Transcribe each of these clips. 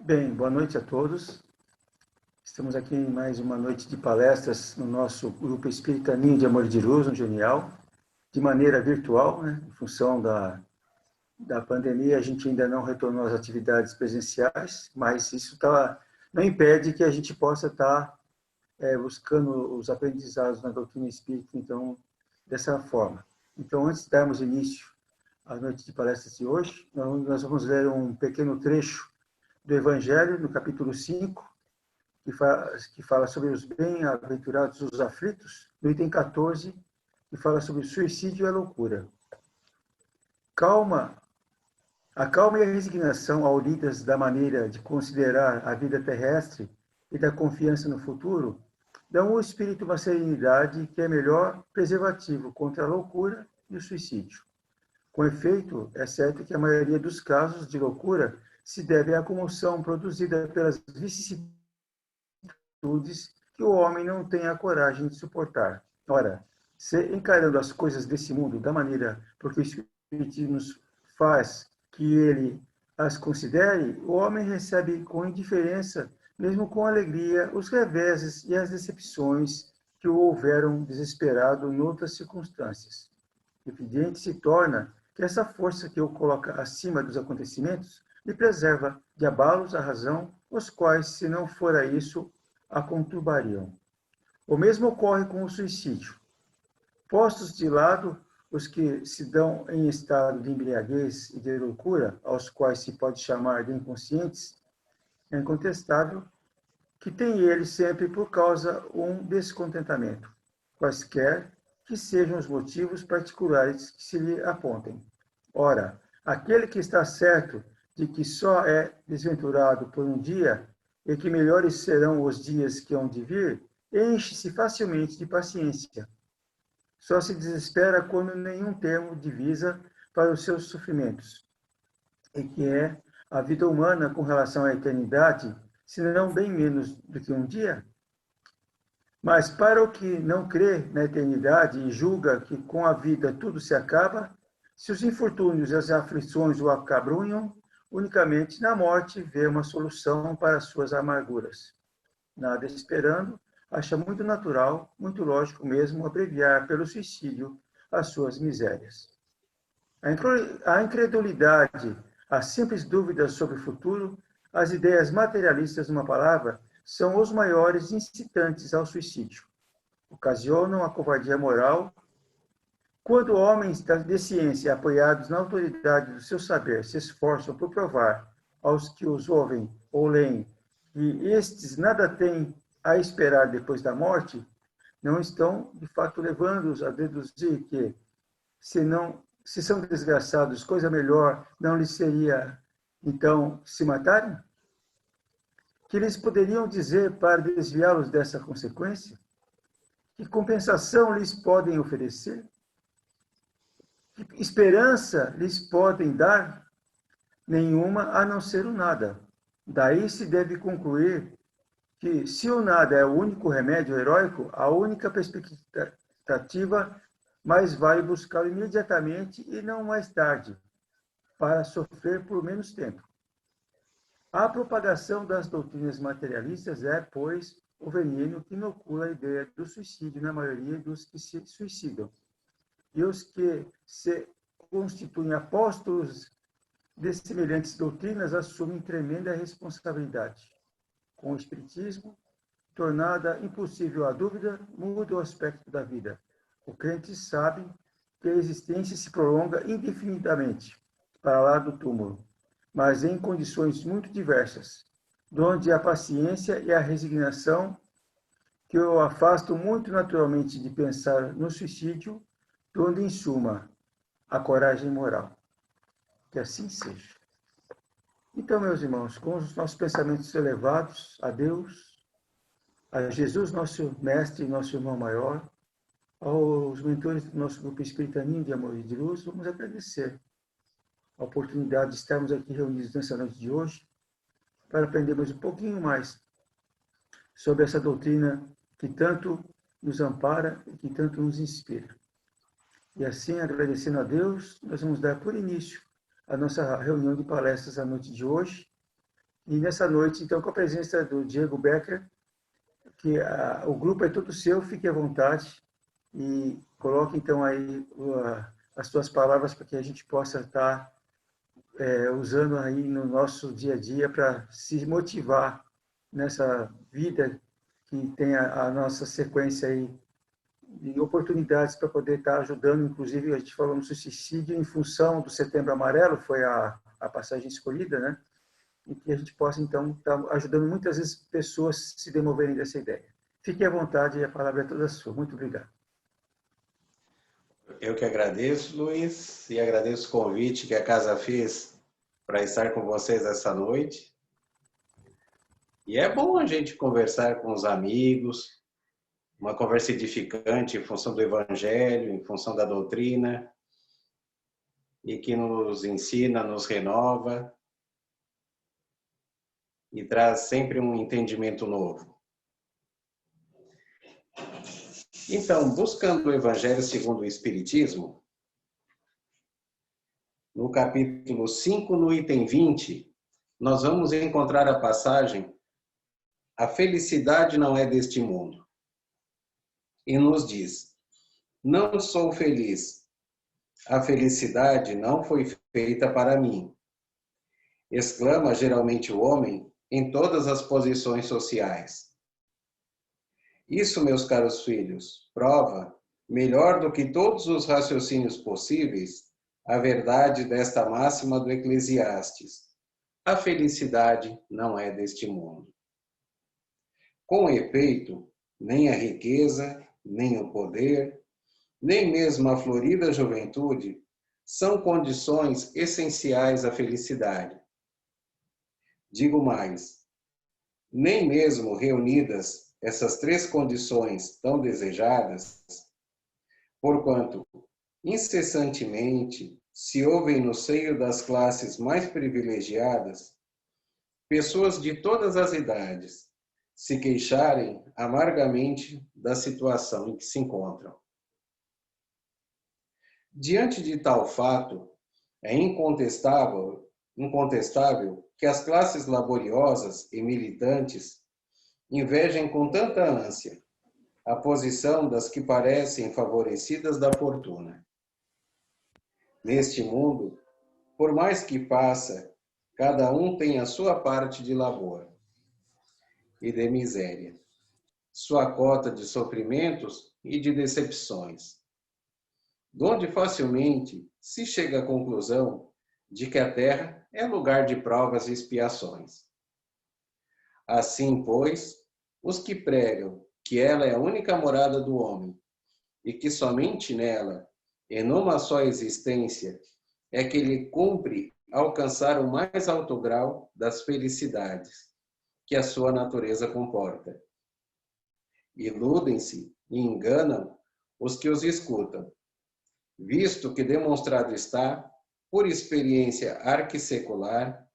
Bem, boa noite a todos. Estamos aqui em mais uma noite de palestras no nosso grupo Espírita Ninho de Amor de Luz, no Genial, de maneira virtual, né? Em função da pandemia, a gente ainda não retornou às atividades presenciais, mas isso não impede que a gente possa estar buscando os aprendizados na doutrina espírita, então, dessa forma. Então, antes de darmos início à noite de palestras de hoje, nós vamos ler um pequeno trecho do Evangelho, no capítulo 5, que fala sobre os bem-aventurados, os aflitos, no item 14, que fala sobre o suicídio e a loucura. A calma e a resignação auridas da maneira de considerar a vida terrestre e da confiança no futuro dão ao espírito uma serenidade que é melhor preservativo contra a loucura e o suicídio. Com efeito, é certo que a maioria dos casos de loucura se deve à comoção produzida pelas vicissitudes que o homem não tem a coragem de suportar. Ora, se encarando as coisas desse mundo da maneira porque o Espiritismo faz que ele as considere, o homem recebe com indiferença, mesmo com alegria, os reveses e as decepções que o houveram desesperado noutras circunstâncias. Evidente se torna que essa força que o coloca acima dos acontecimentos lhe preserva de abalos à razão, os quais, se não fora isso, a conturbariam. O mesmo ocorre com o suicídio. Postos de lado os que se dão em estado de embriaguez e de loucura, aos quais se pode chamar de inconscientes, é incontestável que tem ele sempre por causa um descontentamento, quaisquer que sejam os motivos particulares que se lhe apontem. Ora, aquele que está certo de que só é desventurado por um dia e que melhores serão os dias que hão de vir, enche-se facilmente de paciência. Só se desespera quando nenhum termo divisa para os seus sofrimentos, e que é a vida humana com relação à eternidade, se não bem menos do que um dia. Mas para o que não crê na eternidade e julga que com a vida tudo se acaba, se os infortúnios e as aflições o acabrunham, unicamente na morte vê uma solução para as suas amarguras. Nada esperando, acha muito natural, muito lógico mesmo, abreviar pelo suicídio as suas misérias. A incredulidade, as simples dúvidas sobre o futuro, as ideias materialistas, numa palavra, são os maiores incitantes ao suicídio. Ocasionam a covardia moral. Quando homens de ciência, apoiados na autoridade do seu saber, se esforçam por provar aos que os ouvem ou leem que estes nada têm a esperar depois da morte, não estão, de fato, levando-os a deduzir que, se são desgraçados, coisa melhor não lhes seria, então, se matarem? Que eles poderiam dizer para desviá-los dessa consequência? Que compensação lhes podem oferecer? Que esperança lhes podem dar? Nenhuma, a não ser o nada. Daí se deve concluir que, se o nada é o único remédio heróico, a única perspectiva, mais vale buscá-lo imediatamente e não mais tarde, para sofrer por menos tempo. A propagação das doutrinas materialistas é, pois, o veneno que inocula a ideia do suicídio na maioria dos que se suicidam. E os que se constituem apóstolos de semelhantes doutrinas assumem tremenda responsabilidade. Com o Espiritismo, tornada impossível a dúvida, muda o aspecto da vida. O crente sabe que a existência se prolonga indefinidamente para lá do túmulo, mas em condições muito diversas, donde a paciência e a resignação, que o afastam muito naturalmente de pensar no suicídio, donde, em suma, a coragem moral. Que assim seja. Então, meus irmãos, com os nossos pensamentos elevados a Deus, a Jesus, nosso mestre e nosso irmão maior, aos mentores do nosso grupo Espírita Ninho de Amor e de Luz, vamos agradecer a oportunidade de estarmos aqui reunidos nessa noite de hoje para aprendermos um pouquinho mais sobre essa doutrina que tanto nos ampara e que tanto nos inspira. E assim, agradecendo a Deus, nós vamos dar por início a nossa reunião de palestras à noite de hoje, E nessa noite, então, com a presença do Diego Becker, que o grupo é todo seu, fique à vontade e coloque, então, aí as suas palavras para que a gente possa estar usando aí no nosso dia a dia para se motivar nessa vida que tem a nossa sequência aí de oportunidades para poder estar ajudando, inclusive a gente falou no suicídio em função do Setembro Amarelo, foi a passagem escolhida, né? E que a gente possa, então, estar ajudando muitas vezes pessoas a se demoverem dessa ideia. Fique à vontade, a palavra é toda sua. Muito obrigado. Eu que agradeço, Luiz, e agradeço o convite que a casa fez para estar com vocês essa noite. E é bom a gente conversar com os amigos, uma conversa edificante em função do Evangelho, em função da doutrina, e que nos ensina, nos renova e traz sempre um entendimento novo. Então, buscando o Evangelho segundo o Espiritismo, no capítulo 5, no item 20, nós vamos encontrar a passagem "A felicidade não é deste mundo". E nos diz: "Não sou feliz. A felicidade não foi feita para mim", exclama geralmente o homem em todas as posições sociais. Isso, meus caros filhos, prova, melhor do que todos os raciocínios possíveis, a verdade desta máxima do Eclesiastes: a felicidade não é deste mundo. Com efeito, nem a riqueza, nem o poder, nem mesmo a florida juventude são condições essenciais à felicidade. Digo mais, nem mesmo reunidas essas três condições tão desejadas, porquanto incessantemente se ouvem no seio das classes mais privilegiadas pessoas de todas as idades se queixarem amargamente da situação em que se encontram. Diante de tal fato, é incontestável que as classes laboriosas e militantes invejem com tanta ânsia a posição das que parecem favorecidas da fortuna. Neste mundo, por mais que passa, cada um tem a sua parte de labor e de miséria, sua cota de sofrimentos e de decepções, donde facilmente se chega à conclusão de que a terra é lugar de provas e expiações. Assim, pois, os que pregam que ela é a única morada do homem e que somente nela, e numa só existência, é que lhe cumpre alcançar o mais alto grau das felicidades que a sua natureza comporta. Iludem-se e enganam os que os escutam, visto que demonstrado está, por experiência arquissecular,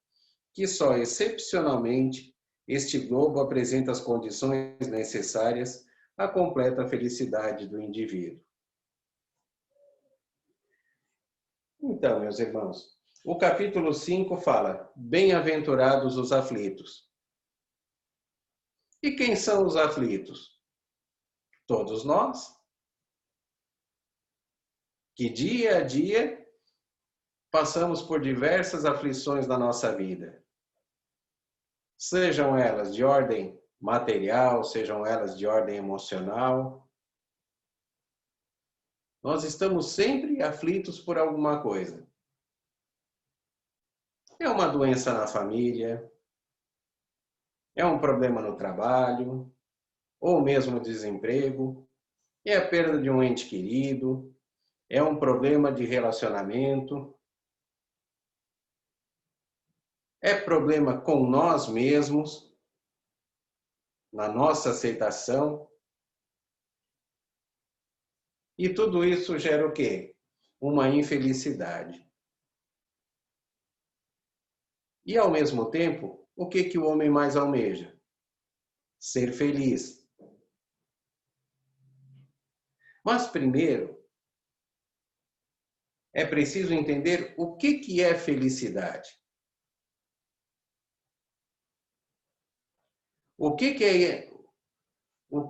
que só excepcionalmente este globo apresenta as condições necessárias à completa felicidade do indivíduo. Então, meus irmãos, o capítulo 5 fala: bem-aventurados os aflitos. E quem são os aflitos? Todos nós, que dia a dia passamos por diversas aflições na nossa vida. Sejam elas de ordem material, sejam elas de ordem emocional. Nós estamos sempre aflitos por alguma coisa. É uma doença na família, é um problema no trabalho, ou mesmo desemprego, é a perda de um ente querido, é um problema de relacionamento, é problema com nós mesmos, na nossa aceitação. E tudo isso gera o quê? Uma infelicidade. E, ao mesmo tempo, o que o homem mais almeja? Ser feliz. Mas, primeiro, é preciso entender o que é felicidade. O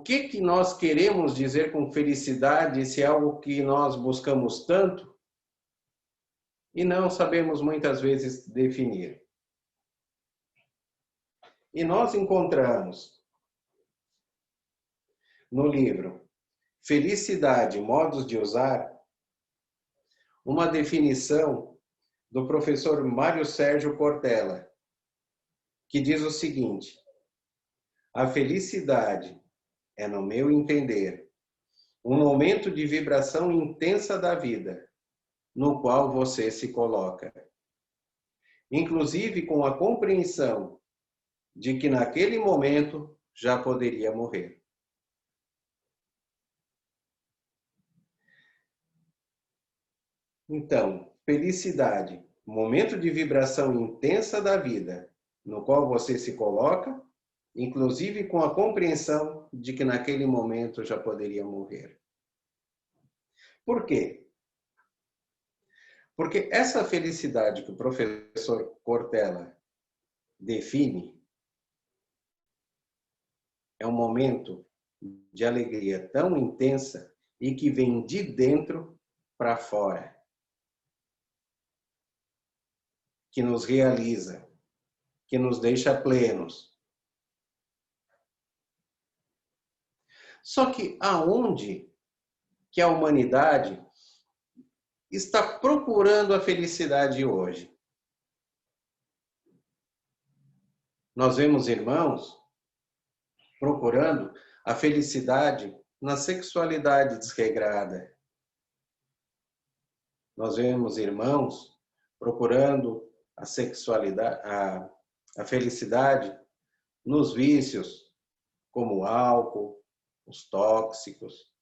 que nós queremos dizer com felicidade, se é algo que nós buscamos tanto e não sabemos muitas vezes definir? E nós encontramos no livro Felicidade, Modos de Usar, uma definição do professor Mário Sérgio Cortella, que diz o seguinte: a felicidade é, no meu entender, um momento de vibração intensa da vida, no qual você se coloca, inclusive com a compreensão de que naquele momento já poderia morrer. Então, felicidade, momento de vibração intensa da vida, no qual você se coloca, inclusive com a compreensão de que naquele momento já poderia morrer. Por quê? Porque essa felicidade que o professor Cortella define é um momento de alegria tão intensa e que vem de dentro para fora, que nos realiza, que nos deixa plenos. Só que aonde que a humanidade está procurando a felicidade hoje? Nós vemos irmãos procurando a felicidade na sexualidade desregrada. Nós vemos irmãos procurando a sexualidade, a felicidade nos vícios, como o álcool, os tóxicos.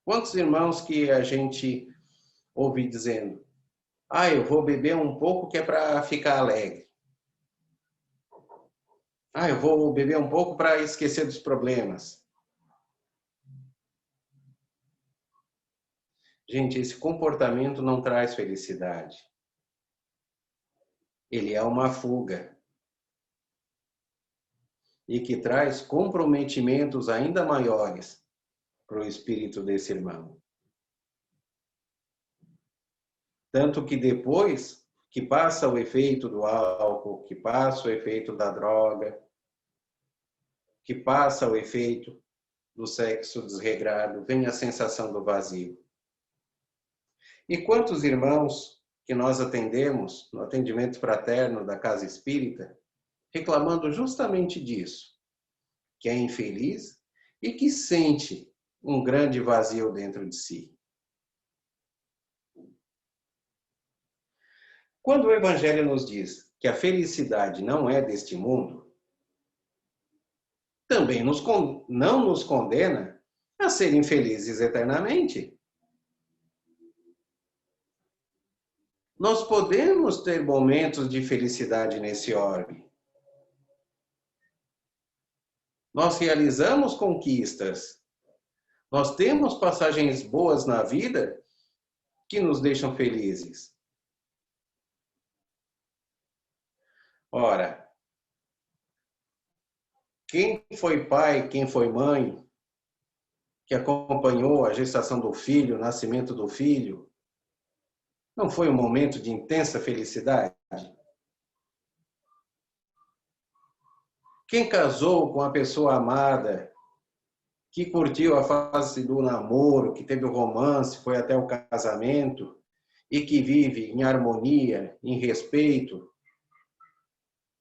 Quantos irmãos que a gente ouve dizendo: eu vou beber um pouco que é para ficar alegre. Eu vou beber um pouco para esquecer dos problemas. Gente, esse comportamento não traz felicidade. Ele é uma fuga. E que traz comprometimentos ainda maiores para o espírito desse irmão. Tanto que depois que passa o efeito do álcool, que passa o efeito da droga, que passa o efeito do sexo desregrado, vem a sensação do vazio. E quantos irmãos que nós atendemos no atendimento fraterno da Casa Espírita, reclamando justamente disso, que é infeliz e que sente um grande vazio dentro de si. Quando o Evangelho nos diz que a felicidade não é deste mundo, também não nos condena a ser infelizes eternamente. Nós podemos ter momentos de felicidade nesse orbe. Nós realizamos conquistas. Nós temos passagens boas na vida que nos deixam felizes. Ora, quem foi pai, quem foi mãe, que acompanhou a gestação do filho, o nascimento do filho, não foi um momento de intensa felicidade? Quem casou com a pessoa amada, que curtiu a fase do namoro, que teve o romance, foi até o casamento, e que vive em harmonia, em respeito,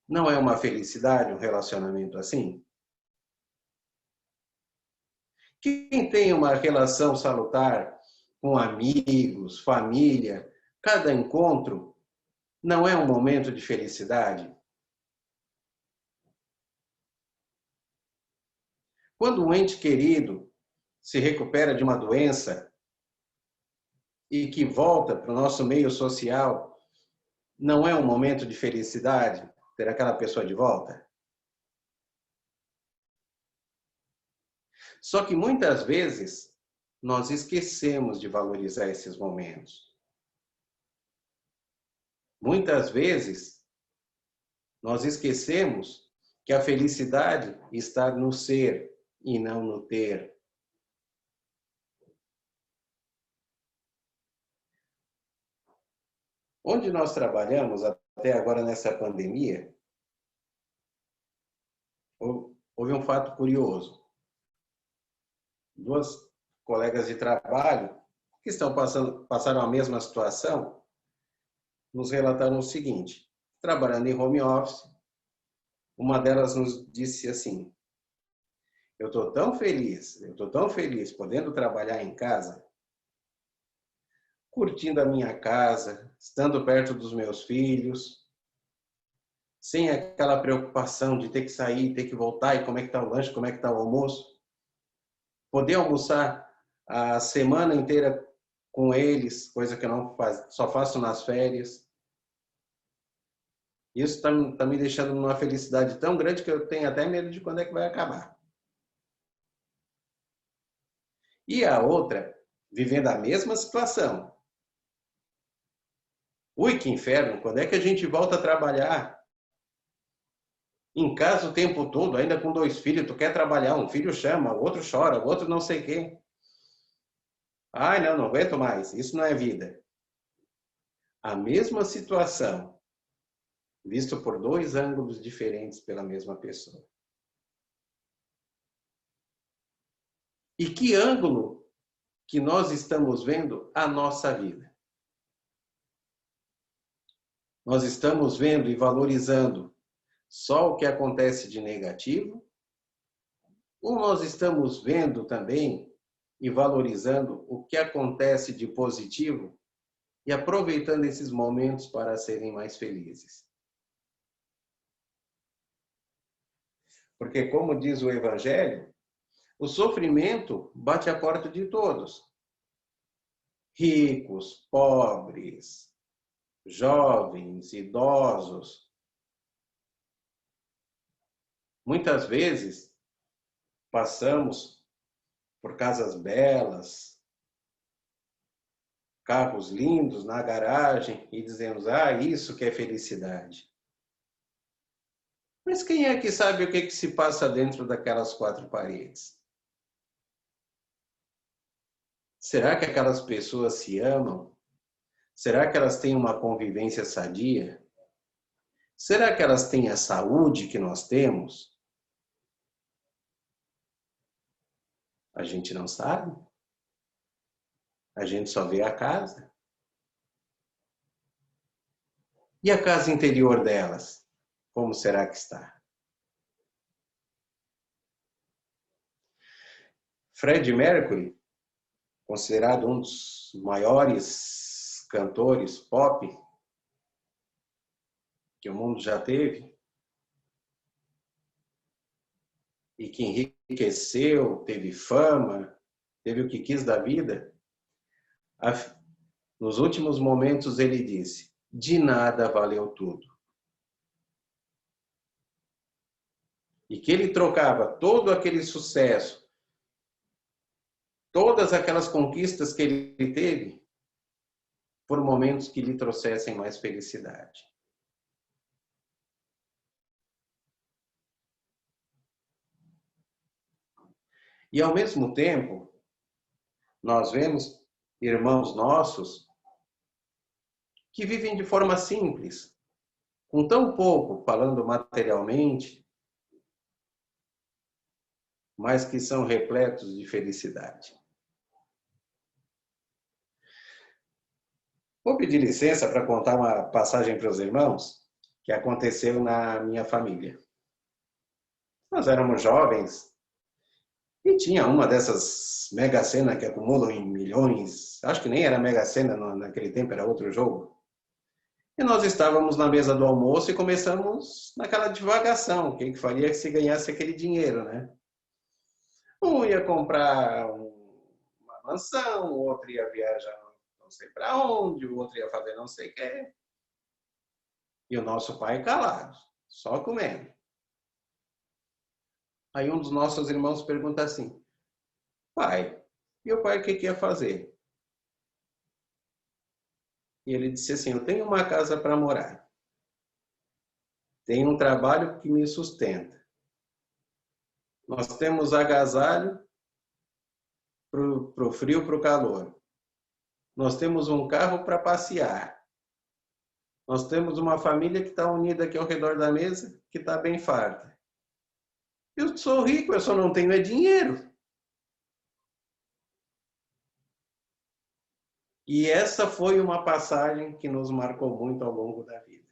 não é uma felicidade um relacionamento assim? Quem tem uma relação salutar com amigos, família, cada encontro, não é um momento de felicidade? Quando um ente querido se recupera de uma doença e que volta para o nosso meio social, não é um momento de felicidade ter aquela pessoa de volta? Só que muitas vezes nós esquecemos de valorizar esses momentos. Muitas vezes Nós esquecemos que a felicidade está no ser e não no ter. Onde nós trabalhamos até agora nessa pandemia, houve um fato curioso. Duas colegas de trabalho que passaram a mesma situação, nos relataram o seguinte: trabalhando em home office, uma delas nos disse assim: eu estou tão feliz podendo trabalhar em casa, curtindo a minha casa, estando perto dos meus filhos, sem aquela preocupação de ter que sair, ter que voltar, e como é que está o lanche, como é que está o almoço. Poder almoçar a semana inteira com eles, coisa que eu não só faço nas férias. Isso está me deixando numa felicidade tão grande que eu tenho até medo de quando é que vai acabar. E a outra, vivendo a mesma situação. Ui, que inferno, quando é que a gente volta a trabalhar? Em casa o tempo todo, ainda com 2 filhos, tu quer trabalhar, um filho chama, o outro chora, o outro não sei o quê. Ai, não aguento mais, isso não é vida. A mesma situação, visto por 2 ângulos diferentes pela mesma pessoa. E que ângulo que nós estamos vendo a nossa vida? Nós estamos vendo e valorizando só o que acontece de negativo? Ou nós estamos vendo também e valorizando o que acontece de positivo e aproveitando esses momentos para serem mais felizes? Porque, como diz o Evangelho, o sofrimento bate à porta de todos. Ricos, pobres, jovens, idosos. Muitas vezes passamos por casas belas, carros lindos na garagem e dizemos: ah, isso que é felicidade. Mas quem é que sabe o que se passa dentro daquelas 4 paredes? Será que aquelas pessoas se amam? Será que elas têm uma convivência sadia? Será que elas têm a saúde que nós temos? A gente não sabe. A gente só vê a casa. E a casa interior delas? Como será que está? Freddie Mercury, considerado um dos maiores cantores pop que o mundo já teve, e que enriqueceu, teve fama, teve o que quis da vida, nos últimos momentos ele disse: de nada valeu tudo. E que ele trocava todo aquele sucesso, todas aquelas conquistas que ele teve, por momentos que lhe trouxessem mais felicidade. E ao mesmo tempo, nós vemos irmãos nossos que vivem de forma simples, com tão pouco, falando materialmente, mas que são repletos de felicidade. Vou pedir licença para contar uma passagem para os irmãos que aconteceu na minha família. Nós éramos jovens e tinha uma dessas Mega Sena que acumulam em milhões. Acho que nem era Mega Sena naquele tempo, era outro jogo. E nós estávamos na mesa do almoço e começamos naquela divagação. Quem que faria que se ganhasse aquele dinheiro, né? Um ia comprar uma mansão, o outro ia viajar não sei para onde, o outro ia fazer não sei o quê. E o nosso pai calado, só comendo. Aí um dos nossos irmãos pergunta assim: pai, e o pai o que ia fazer? E ele disse assim: eu tenho uma casa para morar. Tenho um trabalho que me sustenta. Nós temos agasalho para o frio, para o calor. Nós temos um carro para passear. Nós temos uma família que está unida aqui ao redor da mesa, que está bem farta. Eu sou rico, eu só não tenho é dinheiro. E essa foi uma passagem que nos marcou muito ao longo da vida.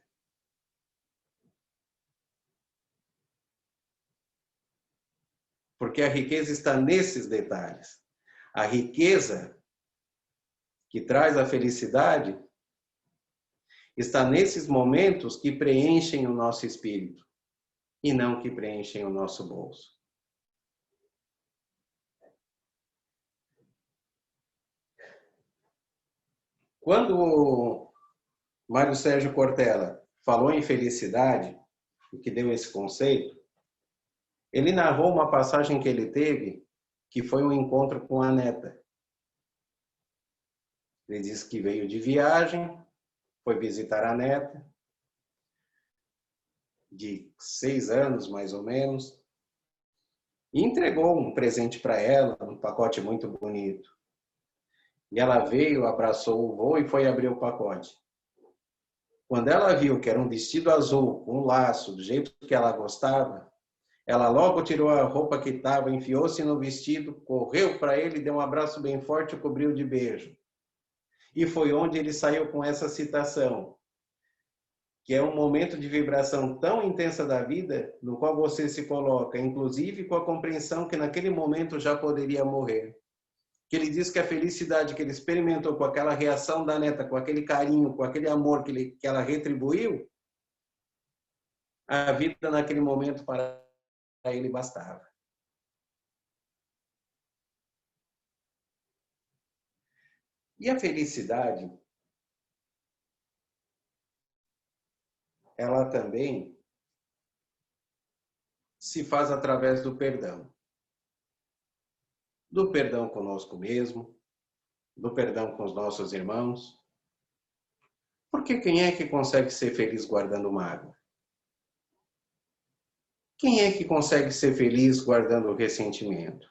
Porque a riqueza está nesses detalhes. A riqueza que traz a felicidade está nesses momentos que preenchem o nosso espírito e não que preenchem o nosso bolso. Quando o Mário Sérgio Cortella falou em felicidade, o que deu esse conceito, ele narrou uma passagem que ele teve, que foi um encontro com a neta. Ele disse que veio de viagem, foi visitar a neta, de 6 anos mais ou menos, e entregou um presente para ela, um pacote muito bonito. E ela veio, abraçou o vô e foi abrir o pacote. Quando ela viu que era um vestido azul, com um laço, do jeito que ela gostava, ela logo tirou a roupa que estava, enfiou-se no vestido, correu para ele, deu um abraço bem forte e o cobriu de beijo. E foi onde ele saiu com essa citação, que é um momento de vibração tão intensa da vida, no qual você se coloca, inclusive com a compreensão que naquele momento já poderia morrer. Que ele diz que a felicidade que ele experimentou com aquela reação da neta, com aquele carinho, com aquele amor que ela retribuiu, a vida naquele momento para ele bastava. E a felicidade, ela também se faz através do perdão. Do perdão conosco mesmo, do perdão com os nossos irmãos. Porque quem é que consegue ser feliz guardando mágoa? Quem é que consegue ser feliz guardando ressentimento?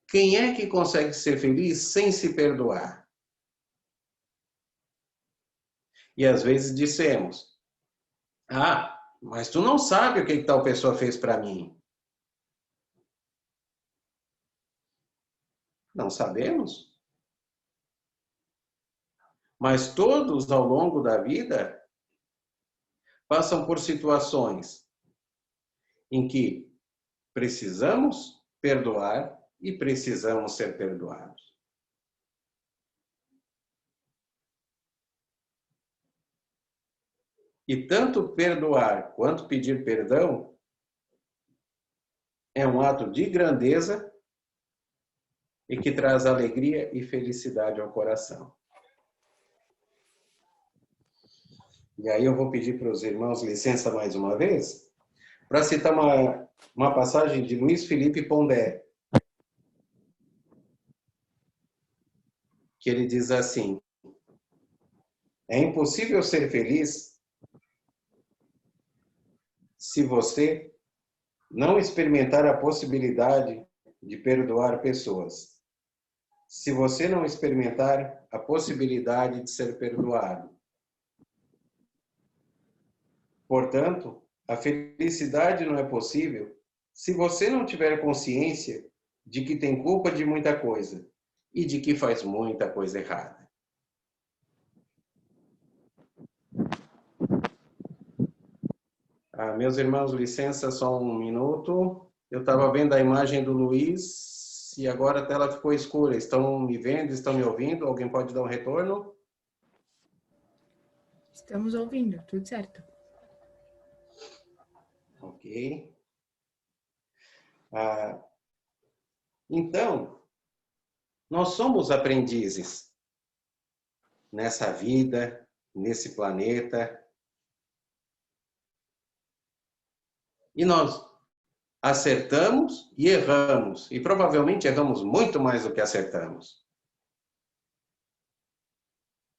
Quem é que consegue ser feliz sem se perdoar? E às vezes dissemos, mas tu não sabe o que tal pessoa fez para mim. Não sabemos. Mas todos ao longo da vida passam por situações em que precisamos perdoar e precisamos ser perdoados. E tanto perdoar quanto pedir perdão é um ato de grandeza e que traz alegria e felicidade ao coração. E aí eu vou pedir para os irmãos licença mais uma vez, para citar uma passagem de Luiz Felipe Pondé, que ele diz assim: é impossível ser feliz se você não experimentar a possibilidade de perdoar pessoas. Se você não experimentar a possibilidade de ser perdoado. Portanto, a felicidade não é possível se você não tiver consciência de que tem culpa de muita coisa e de que faz muita coisa errada. Meus irmãos, licença só um minuto. Eu estava vendo a imagem do Luiz e agora a tela ficou escura. Estão me vendo? Estão me ouvindo? Alguém pode dar um retorno? Estamos ouvindo, tudo certo. Ok. Então, nós somos aprendizes nessa vida, nesse planeta. E nós acertamos e erramos. E provavelmente erramos muito mais do que acertamos.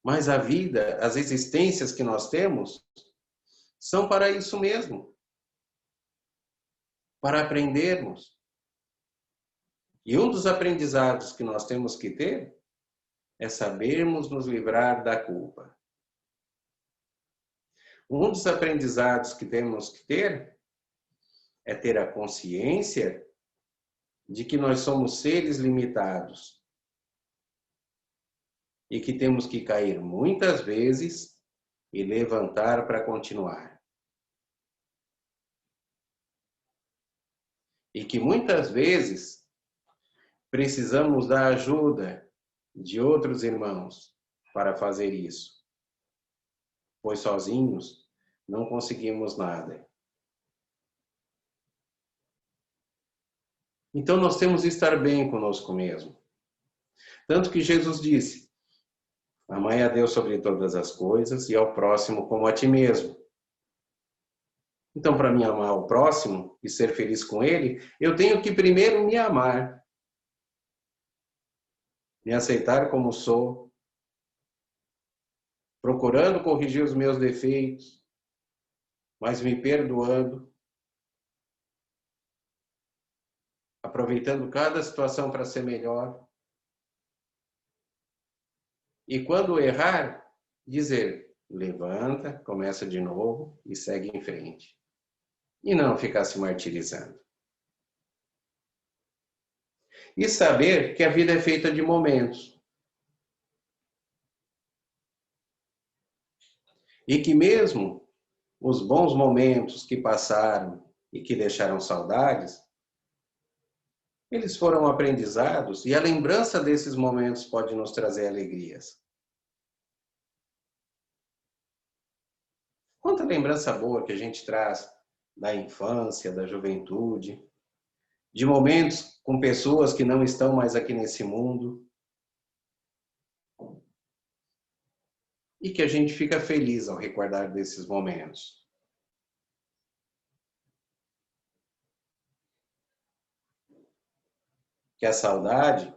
Mas a vida, as existências que nós temos, são para isso mesmo. Para aprendermos. E um dos aprendizados que nós temos que ter é sabermos nos livrar da culpa. Um dos aprendizados que temos que ter é ter a consciência de que nós somos seres limitados e que temos que cair muitas vezes e levantar para continuar. E que muitas vezes precisamos da ajuda de outros irmãos para fazer isso, pois sozinhos não conseguimos nada. Então nós temos que estar bem conosco mesmo. Tanto que Jesus disse: amai a Deus sobre todas as coisas e ao próximo como a ti mesmo. Então, para mim amar o próximo e ser feliz com ele, eu tenho que primeiro me amar. Me aceitar como sou, procurando corrigir os meus defeitos, mas me perdoando, aproveitando cada situação para ser melhor. E quando errar, dizer, levanta, começa de novo e segue em frente. E não ficar se martirizando. E saber que a vida é feita de momentos. E que mesmo os bons momentos que passaram e que deixaram saudades, eles foram aprendizados e a lembrança desses momentos pode nos trazer alegrias. Quanta lembrança boa que a gente traz da infância, da juventude, de momentos com pessoas que não estão mais aqui nesse mundo. E que a gente fica feliz ao recordar desses momentos. Que a saudade,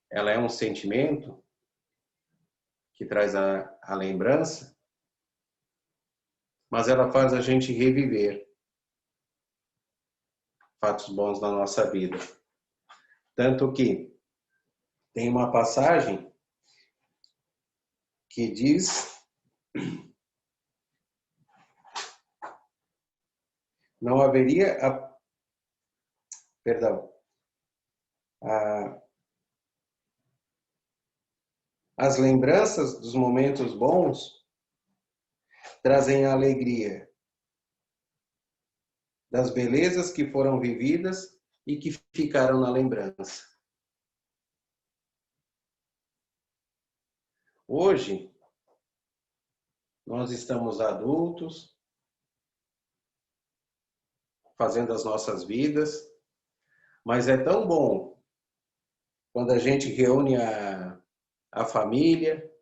ela é um sentimento que traz a lembrança, mas ela faz a gente reviver fatos bons na nossa vida. Tanto que tem uma passagem que diz: não haveria as lembranças dos momentos bons trazem a alegria das belezas que foram vividas e que ficaram na lembrança. Hoje, nós estamos adultos, fazendo as nossas vidas, mas é tão bom quando a gente reúne a família,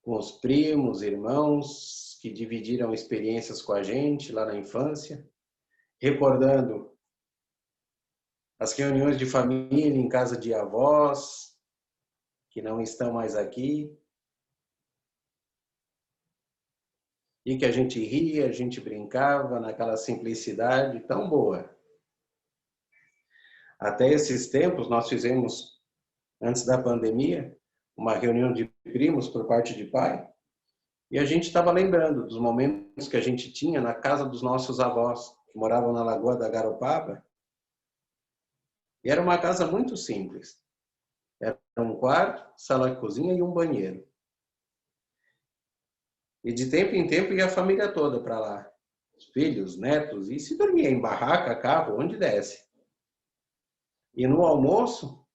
com os primos, irmãos, que dividiram experiências com a gente lá na infância, recordando as reuniões de família em casa de avós, que não estão mais aqui, e que a gente ria, a gente brincava naquela simplicidade tão boa. Até esses tempos, nós fizemos, antes da pandemia, uma reunião de primos por parte de pai, e a gente estava lembrando dos momentos que a gente tinha na casa dos nossos avós, que moravam na Lagoa da Garopaba. E era uma casa muito simples. Era um quarto, sala de cozinha e um banheiro. E de tempo em tempo ia a família toda para lá. Os filhos, netos, e se dormia em barraca, carro, onde desse. E no almoço,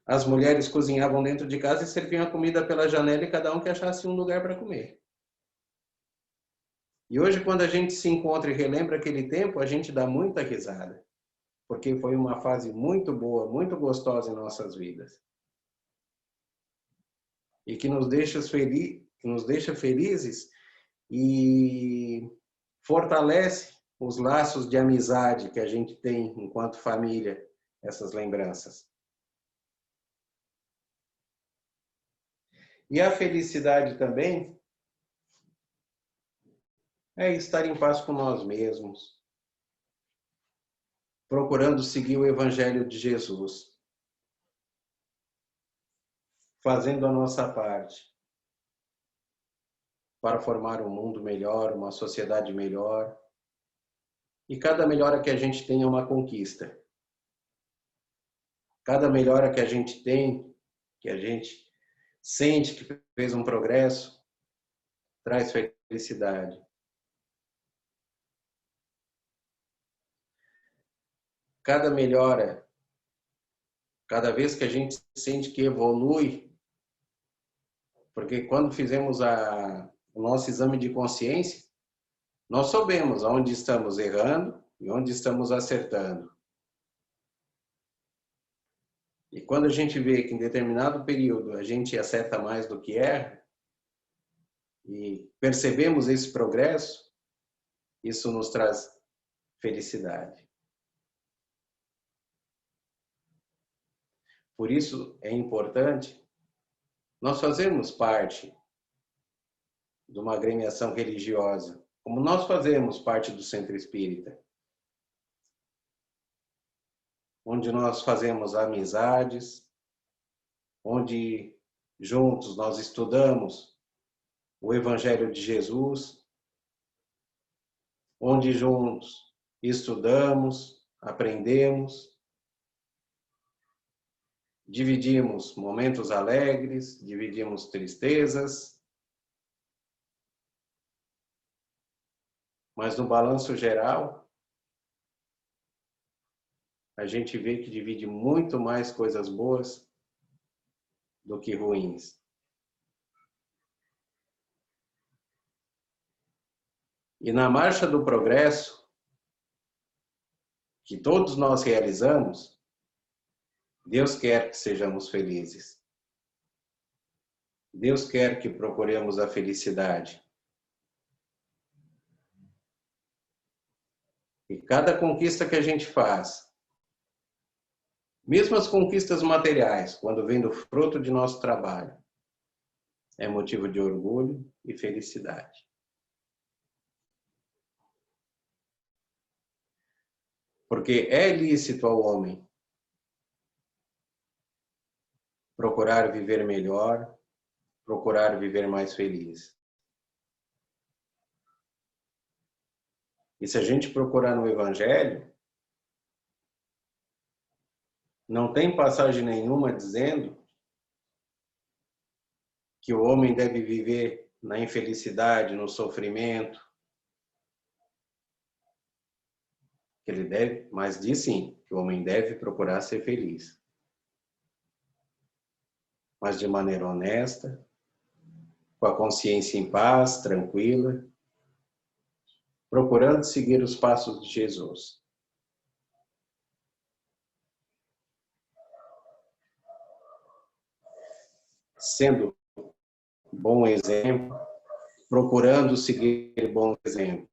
as mulheres cozinhavam dentro de casa e serviam a comida pela janela e cada um que achasse um lugar para comer. E hoje, quando a gente se encontra e relembra aquele tempo, a gente dá muita risada. Porque foi uma fase muito boa, muito gostosa em nossas vidas. E que nos deixa felizes e fortalece os laços de amizade que a gente tem enquanto família, essas lembranças. E a felicidade também é estar em paz com nós mesmos, procurando seguir o Evangelho de Jesus, fazendo a nossa parte para formar um mundo melhor, uma sociedade melhor. E cada melhora que a gente tem é uma conquista. Cada melhora que a gente tem, que a gente sente que fez um progresso, traz felicidade. Cada melhora, cada vez que a gente sente que evolui, porque quando fizemos o nosso exame de consciência, nós soubemos onde estamos errando e onde estamos acertando. E quando a gente vê que em determinado período a gente acerta mais do que erra, e percebemos esse progresso, isso nos traz felicidade. Por isso é importante nós fazermos parte de uma agremiação religiosa, como nós fazemos parte do Centro Espírita, onde nós fazemos amizades, onde juntos nós estudamos o Evangelho de Jesus, onde juntos estudamos, aprendemos, dividimos momentos alegres, dividimos tristezas, mas no balanço geral, a gente vê que divide muito mais coisas boas do que ruins. E na marcha do progresso, que todos nós realizamos, Deus quer que sejamos felizes. Deus quer que procuremos a felicidade. E cada conquista que a gente faz, mesmo as conquistas materiais, quando vem do fruto de nosso trabalho, é motivo de orgulho e felicidade. Porque é lícito ao homem procurar viver melhor, procurar viver mais feliz. E se a gente procurar no Evangelho, não tem passagem nenhuma dizendo que o homem deve viver na infelicidade, no sofrimento. Ele deve, mas diz sim, que o homem deve procurar ser feliz. Mas de maneira honesta, com a consciência em paz, tranquila, procurando seguir os passos de Jesus. Sendo bom exemplo, procurando seguir bom exemplo.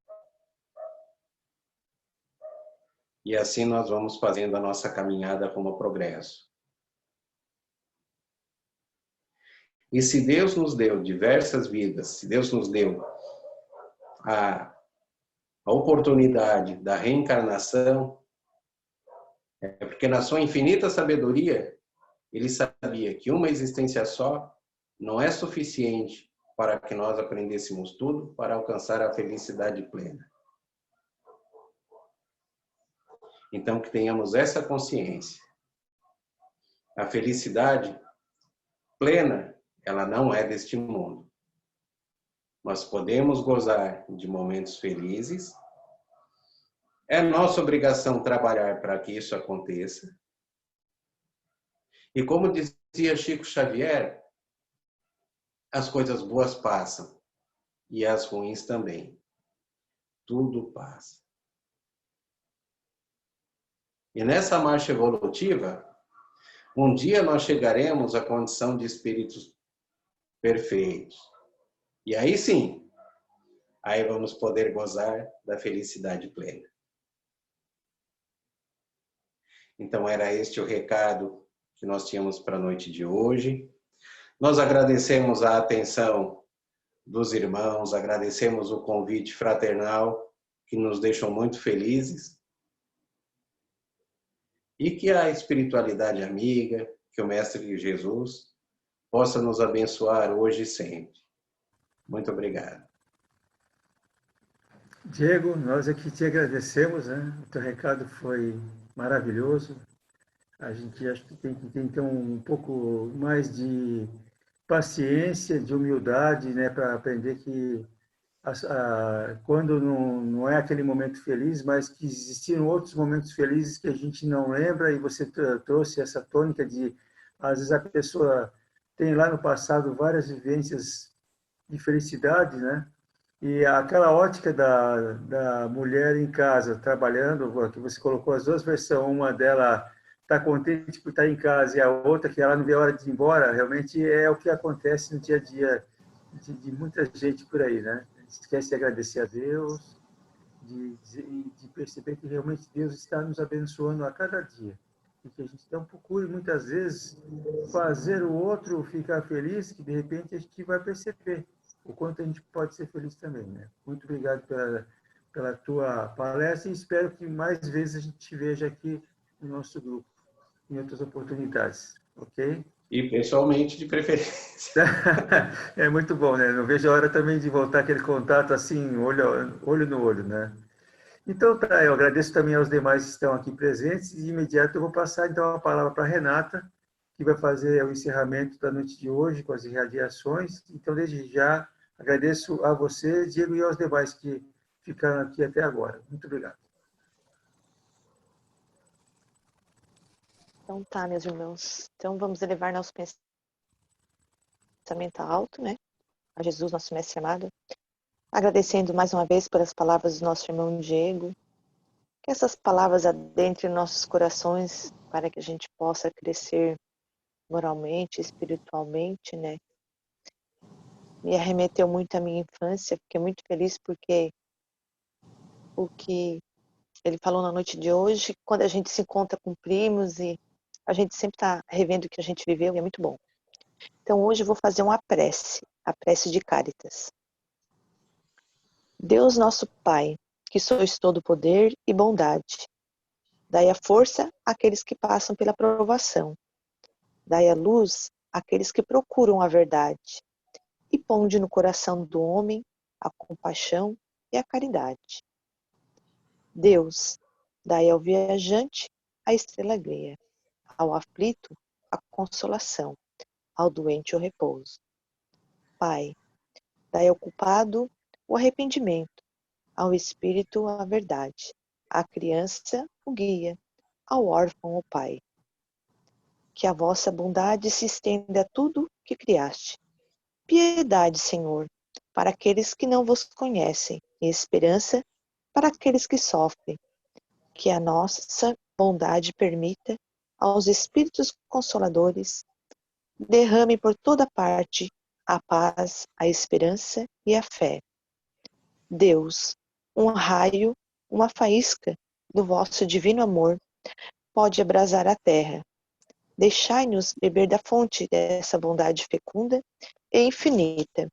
E assim nós vamos fazendo a nossa caminhada como progresso. E se Deus nos deu diversas vidas, se Deus nos deu a oportunidade da reencarnação, é porque na sua infinita sabedoria, ele sabia que uma existência só não é suficiente para que nós aprendêssemos tudo para alcançar a felicidade plena. Então, que tenhamos essa consciência. A felicidade plena, ela não é deste mundo. Nós podemos gozar de momentos felizes. É nossa obrigação trabalhar para que isso aconteça. E como dizia Chico Xavier, as coisas boas passam e as ruins também. Tudo passa. E nessa marcha evolutiva, um dia nós chegaremos à condição de espíritos perfeitos. E aí sim, aí vamos poder gozar da felicidade plena. Então era este o recado que nós tínhamos para a noite de hoje. Nós agradecemos a atenção dos irmãos, agradecemos o convite fraternal, que nos deixou muito felizes. E que a espiritualidade amiga, que o Mestre Jesus possa nos abençoar hoje e sempre. Muito obrigado. Diego, nós aqui te agradecemos, né? O teu recado foi maravilhoso. A gente acho que tem que ter então um pouco mais de paciência, de humildade, né, para aprender que quando não é aquele momento feliz, mas que existiram outros momentos felizes que a gente não lembra, e você trouxe essa tônica de, às vezes, a pessoa tem lá no passado várias vivências de felicidade, né? E aquela ótica da mulher em casa, trabalhando, que você colocou as duas versões, uma dela está contente por estar em casa e a outra que ela não vê a hora de ir embora, realmente é o que acontece no dia a dia de muita gente por aí, né? Esquece de agradecer a Deus, de perceber que realmente Deus está nos abençoando a cada dia. E que a gente então procure, muitas vezes, fazer o outro ficar feliz, que de repente a gente vai perceber o quanto a gente pode ser feliz também, né? Muito obrigado pela tua palestra e espero que mais vezes a gente te veja aqui no nosso grupo, em outras oportunidades, ok? E pessoalmente, de preferência. É muito bom, né? Não vejo a hora também de voltar aquele contato assim, olho no olho, né? Então, tá, eu agradeço também aos demais que estão aqui presentes e de imediato eu vou passar então a palavra para a Renata, que vai fazer o encerramento da noite de hoje com as irradiações. Então, desde já, agradeço a você, Diego, e aos demais que ficaram aqui até agora. Muito obrigado. Então tá, meus irmãos. Então vamos elevar nosso pensamento alto, né? A Jesus, nosso mestre amado. Agradecendo mais uma vez pelas palavras do nosso irmão Diego. Que essas palavras adentrem nossos corações para que a gente possa crescer moralmente, espiritualmente, né? Me arremeteu muito à minha infância, fiquei muito feliz porque o que ele falou na noite de hoje, quando a gente se encontra com primos e a gente sempre está revendo o que a gente viveu e é muito bom. Então hoje eu vou fazer uma prece, a prece de Cáritas. Deus nosso Pai, que sois todo poder e bondade, dai a força àqueles que passam pela provação, dai a luz àqueles que procuram a verdade, e ponde no coração do homem a compaixão e a caridade. Deus, dai ao viajante a estrela guia, ao aflito a consolação, ao doente o repouso. Pai, dai ao culpado o arrependimento, ao espírito a verdade, à criança o guia, ao órfão o pai. Que a vossa bondade se estenda a tudo que criaste. Piedade, Senhor, para aqueles que não vos conhecem, e esperança para aqueles que sofrem. Que a nossa bondade permita aos espíritos consoladores derrame por toda parte a paz, a esperança e a fé. Deus, um raio, uma faísca do vosso divino amor pode abrasar a terra. Deixai-nos beber da fonte dessa bondade fecunda e infinita,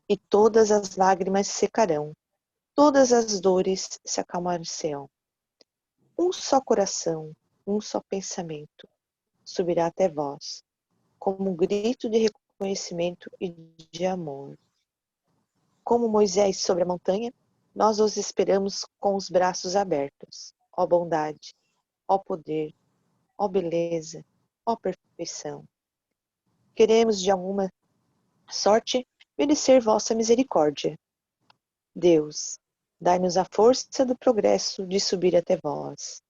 e todas as lágrimas secarão, todas as dores se acalmar-se-ão. Um só coração, um só pensamento subirá até vós, como um grito de reconhecimento e de amor. Como Moisés sobre a montanha, nós os esperamos com os braços abertos. Ó bondade, ó poder, ó beleza, ó perfeição. Queremos de alguma sorte merecer vossa misericórdia. Deus, dai-nos a força do progresso de subir até vós.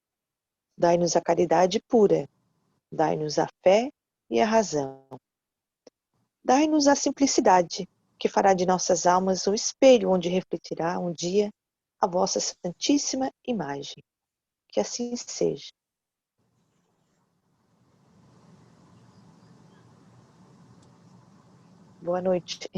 Dai-nos a caridade pura, dai-nos a fé e a razão. Dai-nos a simplicidade, que fará de nossas almas um espelho onde refletirá um dia a vossa santíssima imagem. Que assim seja. Boa noite.